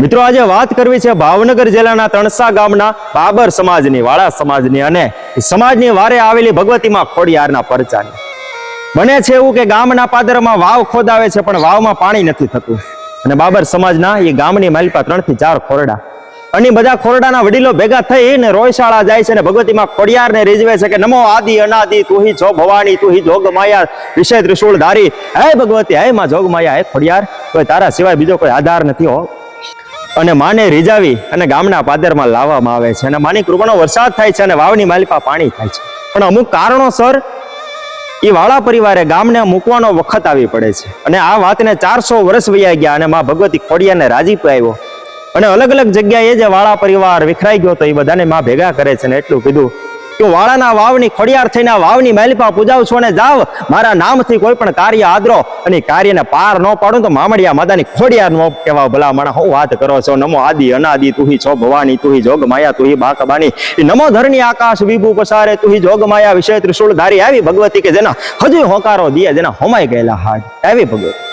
મિત્રો આજે વાત કરવી છે ભાવનગર જિલ્લાના તણસા ગામના બાબર સમાજની, વાળા સમાજની અને સમાજની વારે આવેલી ભગવતીમાં ખોડિયારના પરચાની. બને છે એવું કે ગામના પાદરમાં વાવ ખોદાવે છે પણ વાવમાં પાણી નથી થતું અને બાબર સમાજના એ ગામની માલિપા 3 થી 4 ખોરડા અને બધા ખોરડાના વડીલો ભેગા થઈને રોયશાળા જાય છે અને ભગવતીમાં ખોડિયારને રીઝવે છે કે નમો આદિ અનાદિ તું હી છો ભવાની તું હી જોગ માયા વિષય ત્રિશૂળ ધારી. હે ભગવતી, હે માં જોગ માયા, હે ખોડિયાર, કોઈ તારા સિવાય બીજો કોઈ આધાર નથી હો. અને માને રીઝાવી અને ગામના પાદરમાં લાવવામાં આવે છે અને માની કૃપાનો વરસાદ થાય છે અને વાવની માલિપા પાણી થાય છે. પણ અમુક કારણોસર એ વાળા પરિવારે ગામને મૂકવાનો વખત આવી પડે છે અને આ વાતને 400 વર્ષ વયા ગયા અને માં ભગવતી ખોડિયારને રાજીપો આવ્યો અને અલગ અલગ જગ્યાએ જે વાળા પરિવાર વિખરાઈ ગયો તો એ બધાને માં ભેગા કરે છે અને એટલું કીધું કે વાળાના વાવની ખોડિયાર થઈને વાવની માલિપા પૂજાવ છો અને જાવ મારા નામથી કોઈ પણ કાર્ય આદરો અને કાર્યને પાર ન પાડું તો મામડિયા માતાની ખોડિયાર નો કહેવા. ભલા માણા હું વાત કરો છો. નમો આદિ અનાદિ તું હી છો ભવાની તું હી જોગ માયા તું હી બાકબાની. નમો ધરણી આકાશ વિભુ પસારે તું હી જોગ માયા વિષય ત્રિશૂળ ધારી. આવી ભગવતી કે જેના હજુ હોકારો દિયા, જેના હોમાઈ ગયેલા હાડ, આવી ભગવતી.